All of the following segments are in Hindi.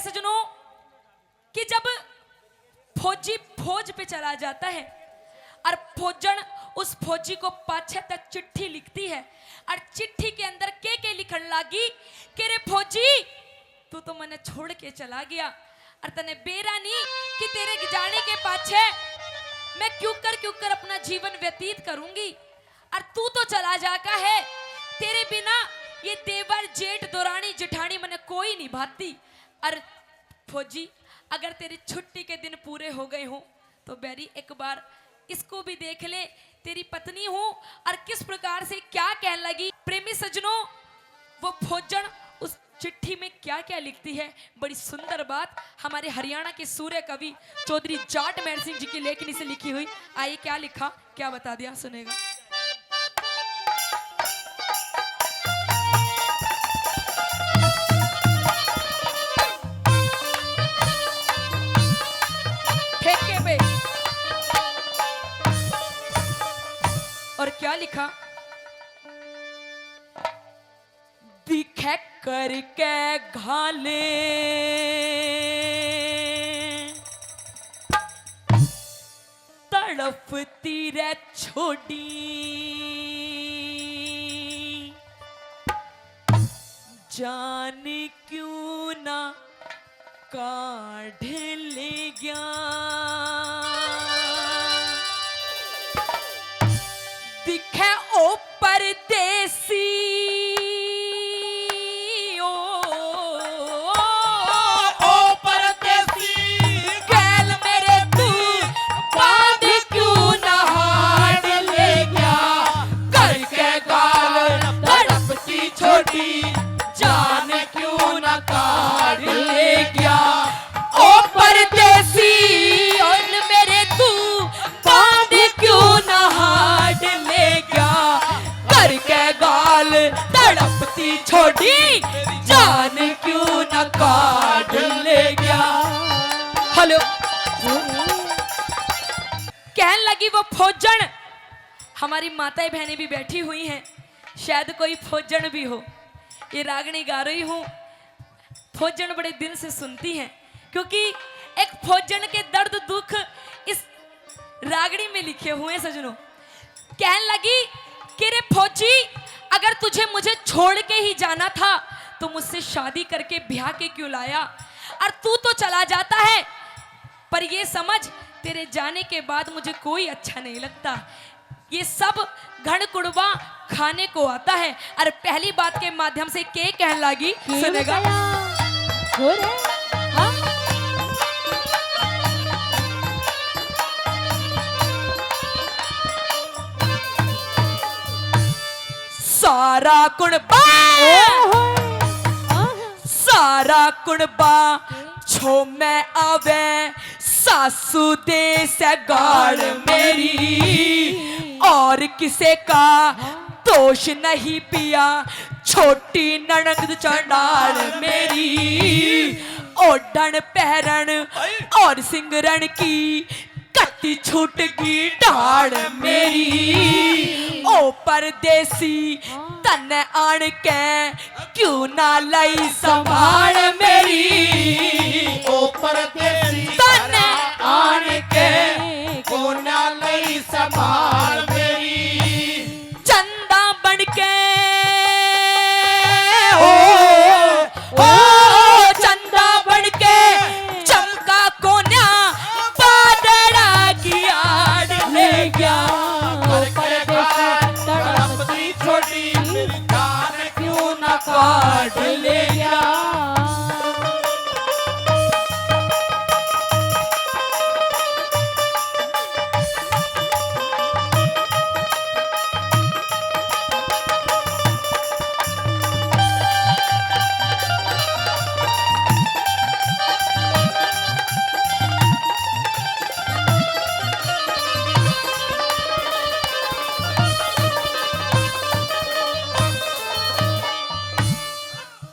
सजनों कि जब फौजी फौज पे चला जाता है और फौजन उस फौजी को पाछे तक चिट्ठी लिखती है और चिट्ठी के अंदर के लिखन लागी कि रे फौजी तू तो मने छोड़ के चला गया और तने बेरा नहीं कि तेरे जाने के पाछे मैं क्यों कर अपना जीवन व्यतीत करूंगी और तू तो चला जाका है। तेरे बिना ये देवर जेठ दौरानी जेठानी मने कोई नहीं भाती। और फौजी अगर तेरी छुट्टी के दिन पूरे हो गए हो तो बैरी एक बार इसको भी देख ले, तेरी पत्नी हूं और किस प्रकार से क्या कहने लगी। प्रेमी सजनों वो फौजन उस चिट्ठी में क्या क्या लिखती है, बड़ी सुंदर बात हमारे हरियाणा के सूर्य कवि चौधरी जाट मेहर सिंह जी की लेखनी से लिखी हुई। आइए क्या लिखा, क्या बता दिया, सुनेगा। ठेके पे और क्या लिखा, दिखे करके घाले तड़पती रे छोड़ी जान क्यों ना काढ़ ले गया, दिखे ओ परदेसी जान क्यों ना काढ़ ले गया, ओ परदेसी और मेरे तू बांध क्यों ना हाड ले गया, करके गाल तड़पती छोड़ी जान क्यों ना काढ़ ले गया। हेलो कहने लगी वो फौजन, हमारी माताएं बहनें भी बैठी हुई हैं, शायद कोई फौजन भी हो, ये रागनी गा रही हूं, फौजन बड़े दिल से सुनती हैं क्योंकि एक फौजन के दर्द दुख इस रागनी में लिखे हुए हैं सजनों। कहने लगी कि रे फौजी अगर तुझे मुझे छोड़ के ही जाना था तो मुझसे शादी करके ब्याह के क्यों लाया, और तू तो चला जाता है पर ये समझ तेरे जाने के बाद मुझे कोई अच्छा नहीं लगता, ये सब घड़ कुड़वा खाने को आता है। और पहली बात के माध्यम से के कहने लगी, सुनेगा। सारा कुणबा सारा कुणबा छो मैं आवे सासू दे से गाड़ मेरी, और किसे का दोष नहीं पिया छोटी ननद चंडाल मेरी, ओढ़न पहरन और सिंगरन की कत्ती छूट गई ढाड़ मेरी, ओ परदेसी तन्ने आन के क्यों ना लई संभाल मेरी, ओ परदेसी तन्ने आन के क्यों ना लई संभाल मेरी, चंदा बन के ओ चंदा बन के चमका कोन्या पादड़ा की आड़ ले गया, तड़पती छोटी जान क्यों ना काढ़ ले गया।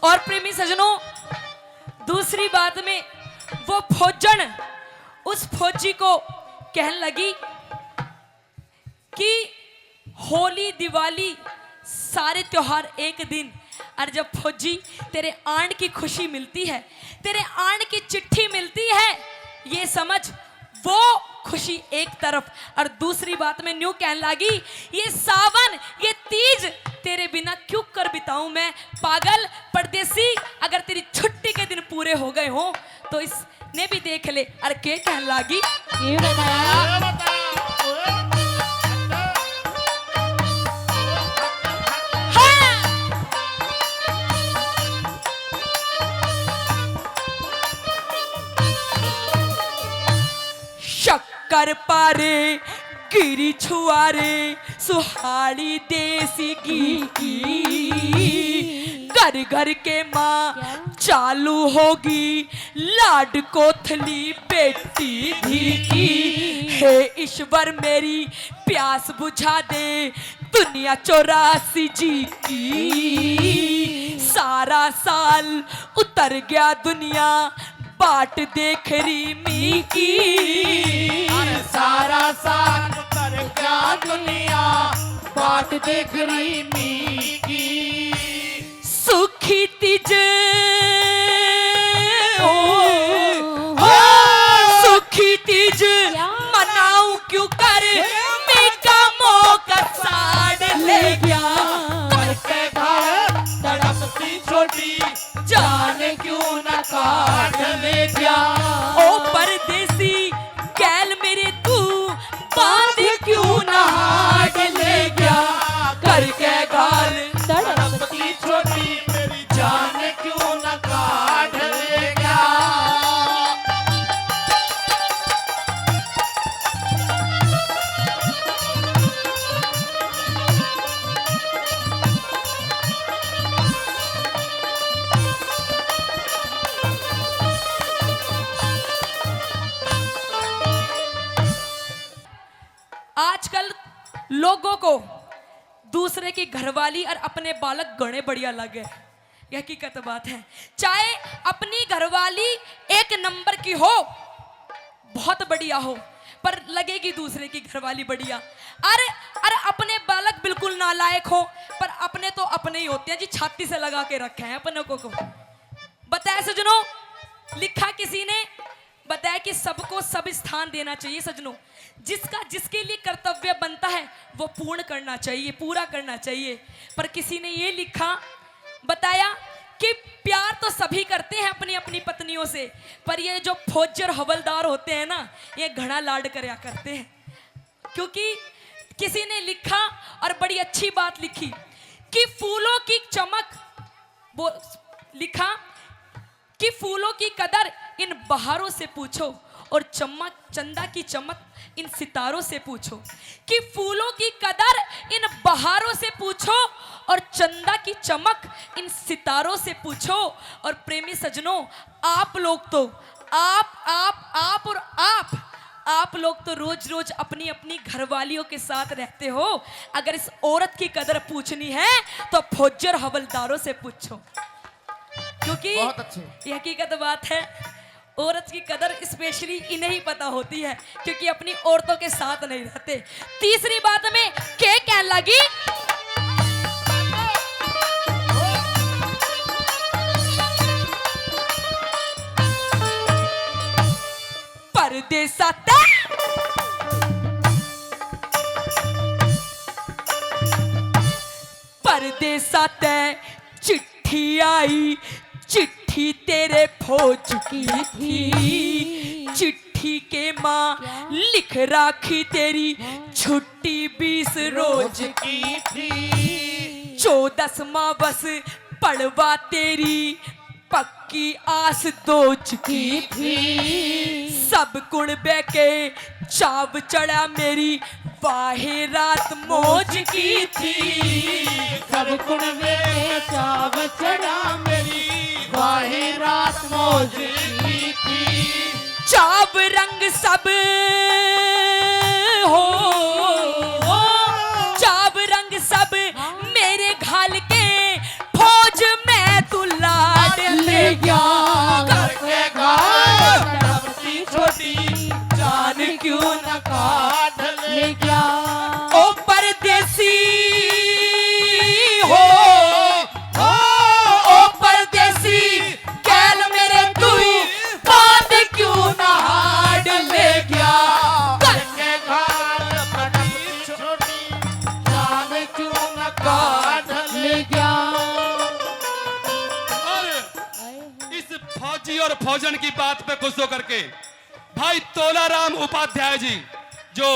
और प्रेमी सजनों दूसरी बात में वो फौजन उस फौजी को कहने लगी कि होली दिवाली सारे त्योहार एक दिन और जब फौजी तेरे आंड की खुशी मिलती है, तेरे आंड की चिट्ठी मिलती है, ये समझ वो खुशी एक तरफ, और दूसरी बात में न्यू कहने लगी, ये सावन ये तीज तेरे बिना क्यों कर बिताऊं मैं पागल परदेसी, अगर तेरी छुट्टी के दिन पूरे हो गए हो तो इसने भी देख ले। और के कहने लगी, ये बताया शक्कर पारे गिरी छुआरे सुहाड़ी देसी की घर घर के माँ चालू होगी लाड कोथली बेटी धी की। हे ईश्वर मेरी प्यास बुझा दे दुनिया 84 जी की। सारा साल उतर गया दुनिया बाट देख रही मी की। अरे सारा साल उतर गया दुनिया बाट देख रही मी की। सुखी तिज सुखी तिज मनाऊं क्यों कर मेरा मौका साड़ ले गया। करके घर तड़पती छोटी जाने क्यों न काट ले गया। ओ परदेसी कैल मेरे तू बांध क्यों न हाट ले गया। करके गाल तड़पती छोटी मेरी जान क्यों न काट ले गया। आजकल लोगों को दूसरे की घरवाली और अपने बालक गणे बढ़िया लगे, यह हकीकत बात है। चाहे अपनी घरवाली एक नंबर की हो, बहुत बढ़िया हो, पर लगेगी दूसरे की घरवाली बढ़िया। अरे अरे अपने बालक बिल्कुल नालायक हो, पर अपने तो अपने ही होते हैं जी, छाती से लगा के रखे हैं अपनों को। बताया सजनों, लिखा किसी ने, बताया कि सबको सब स्थान देना चाहिए सजनों। जिसका जिसके लिए कर्तव्य बनता है वो पूर्ण करना चाहिए, पूरा करना चाहिए। पर किसी ने ये लिखा, बताया कि प्यार तो सभी करते हैं अपनी अपनी पत्नियों से, पर ये जो फौजर हवलदार होते हैं ना, ये घड़ा लाड करया करते हैं। क्योंकि किसी ने लिखा और बड़ी अच्छी बात लिखी कि फूलों की चमक, वो लिखा कि फूलों की कदर इन बहारों से पूछो और चमक चंदा की चमक इन सितारों से पूछो। कि फूलों की कदर इन बहारों से पूछो और चंदा की चमक इन सितारों से पूछो। और प्रेमी सजनों, आप लोग तो आप और आप लोग तो रोज रोज अपनी अपनी घरवालियों के साथ रहते हो। अगर इस औरत की कदर पूछनी है तो फौजर हवलदारों से पूछो, क्योंकि बहुत अच्छे। ये हकीकत बात है। औरत की कदर स्पेशली इन्हें ही पता होती है, क्योंकि अपनी औरतों के साथ नहीं रहते। तीसरी बात में क्या कहने लगी, परदेसा परदेसा तय चिट्ठी आई, चिट्ठी तेरे फौज की थी। चिट्ठी के माँ लिख राखी तेरी छुट्टी 20 रोज की थी। 14वां बस पड़वा तेरी पक्की आस दोज की थी। सब कुणबे के चाव चढ़ा मेरी वाहे रात मौज की थी। सब कुणबे चाव चढ़ा मेरी वाहे रात मौज की थी। चाव रंग सब हो, चाव रंग सब मेरे घाल के फौज में तू लाड ले गया। करके घर तड़पती छोटी जान क्यों न काट ले गया। ओ परदेसी हो, फौजी और फौजन की बात पे खुश होकर के भाई तोलाराम उपाध्याय जी, जो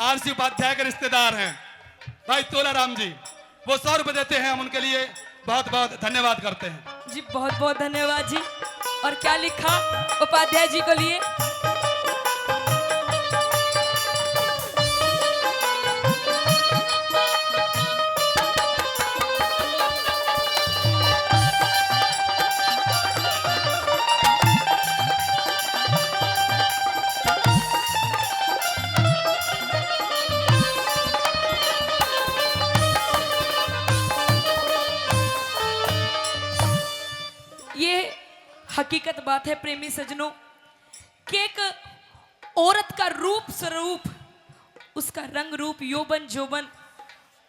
आरसी उपाध्याय के रिश्तेदार हैं, भाई तोलाराम जी, वो 100 रुपए देते हैं। हम उनके लिए बहुत बहुत धन्यवाद करते हैं। जी बहुत बहुत धन्यवाद जी। और क्या लिखा उपाध्याय जी को लिए? ये हकीकत बात है प्रेमी सजनों कि एक औरत का रूप स्वरूप, उसका रंग रूप, यौवन जोबन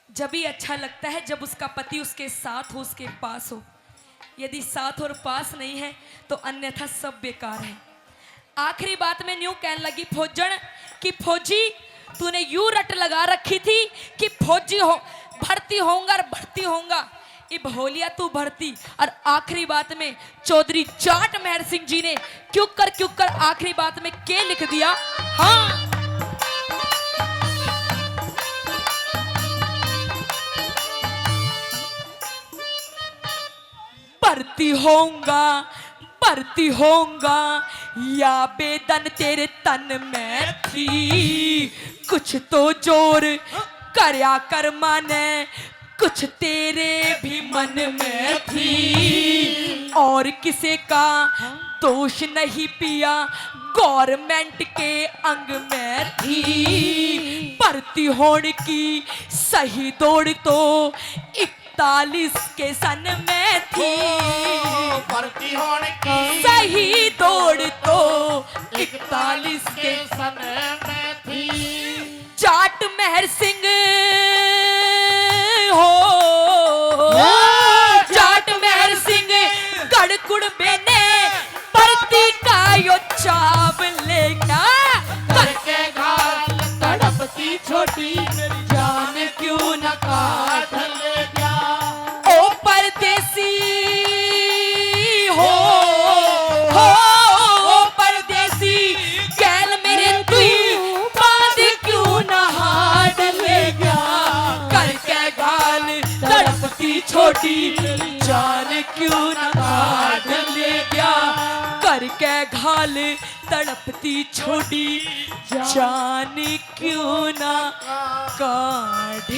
जब ही अच्छा लगता है जब उसका पति उसके साथ हो, उसके पास हो। यदि साथ और पास नहीं है तो अन्यथा सब बेकार है। आखिरी बात में न्यू कहने लगी फौजन कि फौजी तूने यूं रट लगा रखी थी कि फौजी हो भर्ती होऊंगा और भर्ती होऊंगा, इब होलिया तू भर्ती। और आखिरी बात में चौधरी जाट मेहर सिंह जी ने क्यों कर आखिरी बात में क्या लिख दिया? हाँ, भर्ती होऊंगा या बेदन तेरे तन में थी, कुछ तो जोर करया कर माने, कुछ तेरे भी मन में थी। और किसी का दोष नहीं पिया, गवर्नमेंट के अंग में थी। भर्ती होने की सही दौड़ तो 41 के सन में थी। भर्ती होने की सही दौड़ तो 41 के सन में थी। जाट मेहर सिंह हो, जाट मेहर सिंह गढ़कुड़ बेने भर्ती का यो चाव लेगा। करके घाल तड़पती छोटी जान क्यों न काट ले गया। ओ परदेसी हो, ओ परदेसी गैल मेरे तू बांध क्यों न हाड ले गया। करके घाल तड़पती छोटी जान क्यों न काट ले गया। करके घाल तड़पती छोटी जान क्यों न काढ़